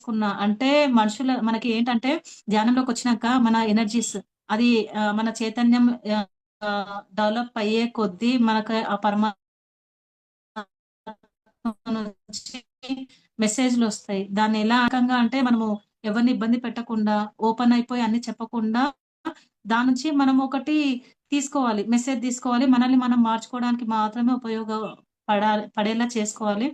తీసుకున్నా అంటే మనకి ఏంటంటే ధ్యానంలోకొచ్చినాక మన ఎనర్జీస్ అది మన చైతన్యం డెవలప్ అయ్యే కొద్దీ మనకు ఆ నుంచి మెసేజ్‌లు వస్తాయి. దాన్ని ఎలా రకంగా అంటే మనము ఎవరిని ఇబ్బంది పెట్టకుండా, ఓపెన్ అయిపోయి అన్ని చెప్పకుండా, దాని నుంచి మనం ఒకటి తీసుకోవాలి. మెసేజ్ తీసుకోవాలి. మనల్ని మనం మార్చుకోవడానికి మాత్రమే పడేలా చేసుకోవాలి.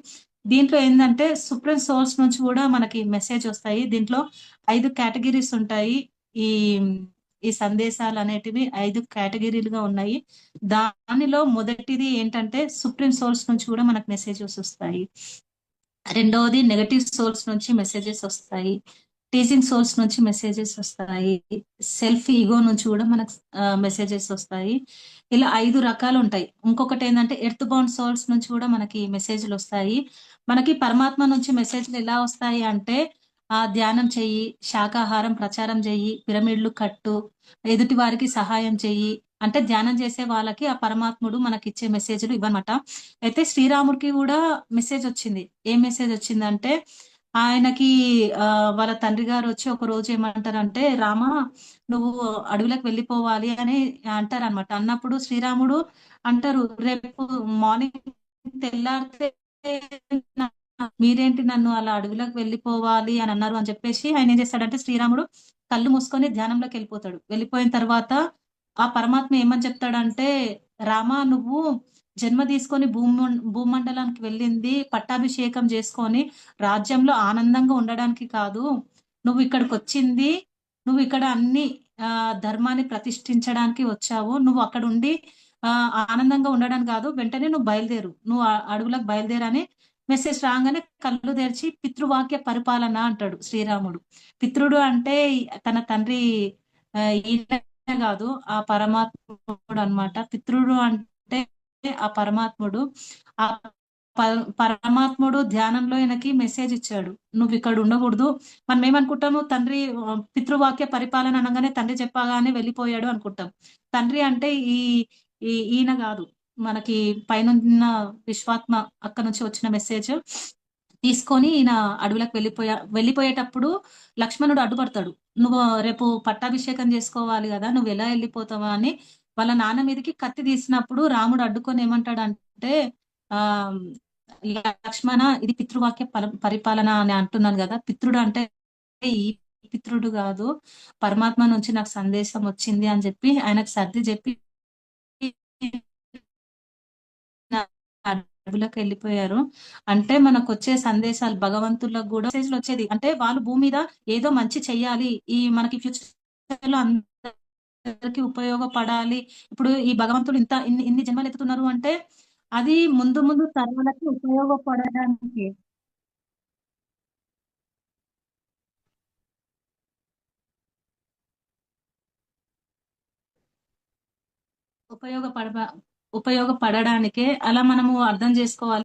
దీంట్లో ఏందంటే సుప్రీం సోర్స్ నుంచి కూడా మనకి మెసేజ్ వస్తాయి. దీంట్లో 5 కేటగరీస్ ఉంటాయి. ఈ ఈ సందేశాలనేటివి 5 కేటగరీలుగా ఉన్నాయి. దానిలో మొదటిది ఏంటంటే సుప్రీం సోర్స్ నుంచి కూడా మనకు మెసేజెస్ వస్తాయి. రెండవది నెగెటివ్ సోర్స్ నుంచి మెసేజెస్ వస్తాయి. టీజింగ్ సోర్స్ నుంచి మెసేజెస్ వస్తాయి. సెల్ఫ్ ఈగో నుంచి కూడా మనకు మెసేజెస్ వస్తాయి. ఇలా 5 రకాలు ఉంటాయి. ఇంకొకటి ఏంటంటే ఎర్త్ బౌండ్ సోల్స్ నుంచి కూడా మనకి మెసేజ్‌లు వస్తాయి. మనకి పరమాత్మ నుంచి మెసేజ్‌లు ఎలా వస్తాయి అంటే ధ్యానం చెయ్యి, శాకాహారం ప్రచారం చెయ్యి, పిరమిడ్‌లు కట్టు, ఎదుటి వారికి సహాయం చెయ్యి. అంటే ధ్యానం చేసే వాళ్ళకి ఆ పరమాత్ముడు మనకిచ్చే మెసేజ్‌లు ఇవన్నమాట. అయితే శ్రీరాముడికి కూడా మెసేజ్ వచ్చింది. ఏం మెసేజ్ వచ్చిందంటే ఆయనకి వాళ్ళ తండ్రి గారు వచ్చి ఒక రోజు ఏమంటారంటే రామా నువ్వు అడవులకు వెళ్ళిపోవాలి అని అంటారనమాట. అన్నప్పుడు శ్రీరాముడు అంటారు రేపు మార్నింగ్ తెల్లారితే మీరేంటి నన్ను అలా అడవిలోకి వెళ్ళిపోవాలి అని అన్నారు అని చెప్పేసి ఆయన ఏం చేస్తాడంటే శ్రీరాముడు కళ్ళు మూసుకొని ధ్యానంలోకి వెళ్ళిపోతాడు. వెళ్ళిపోయిన తర్వాత ఆ పరమాత్మ ఏమని చెప్తాడంటే రామా నువ్వు జన్మ తీసుకొని భూమండలానికి వెళ్ళింది పట్టాభిషేకం చేసుకొని రాజ్యంలో ఆనందంగా ఉండడానికి కాదు. నువ్వు ఇక్కడికొచ్చింది నువ్వు ఇక్కడ అన్ని ధర్మాన్ని ప్రతిష్ఠించడానికి వచ్చావు. నువ్వు అక్కడ ఉండి ఆనందంగా ఉండడానికి కాదు. వెంటనే నువ్వు బయలుదేరు. నువ్వు అడవులకు బయలుదేరని మెసేజ్ రాగానే కళ్ళు తెరిచి పితృవాక్య పరిపాలన అంటాడు శ్రీరాముడు. పితృడు అంటే తన తండ్రి ఈయన కాదు ఆ పరమాత్ముడు అన్నమాట. పితృడు అంటే ఆ పరమాత్ముడు. ఆ పరమాత్ముడు ధ్యానంలో ఈయనకి మెసేజ్ ఇచ్చాడు. నువ్వు ఇక్కడ ఉండకూడదు. మనం ఏమనుకుంటాము తండ్రి పితృవాక్య పరిపాలన అనగానే తండ్రి చెప్పగానే వెళ్ళిపోయాడు అనుకుంటాం. తండ్రి అంటే ఈయన కాదు. మనకి పైనున్న విశ్వాత్మ అక్కడి నుంచి వచ్చిన మెసేజ్ తీసుకొని ఈయన అడవులకు వెళ్ళిపోయేటప్పుడు లక్ష్మణుడు అడ్డుపడతాడు. నువ్వు రేపు పట్టాభిషేకం చేసుకోవాలి కదా నువ్వు ఎలా వెళ్ళిపోతావా అని వాళ్ళ నాన్న మీదకి కత్తి తీసినప్పుడు రాముడు అడ్డుకొని ఏమంటాడంటే ఆ లక్ష్మణ ఇది పితృవాక్య పరిపాలన అని అంటున్నాను కదా పితృడు అంటే ఈ పితృడు కాదు పరమాత్మ నుంచి నాకు సందేశం వచ్చింది అని చెప్పి ఆయనకు సర్ది చెప్పి అడవులకు వెళ్ళిపోయారు. అంటే మనకొచ్చే సందేశాలు భగవంతులకు కూడా మెసేజ్‌లు వచ్చేది. అంటే వాళ్ళు భూమి మీద ఏదో మంచి చెయ్యాలి. మనకి ఫ్యూచర్‌లో అందరికి ఉపయోగపడాలి. ఇప్పుడు ఈ భగవంతుడు ఇన్ని జన్మలు ఎత్తుతున్నారు అంటే అది ముందు ముందు తరాలకి ఉపయోగపడడానికి. ఉపయోగపడ ఉపయోగపడడానికే అలా మనము అర్థం చేసుకోవాలి.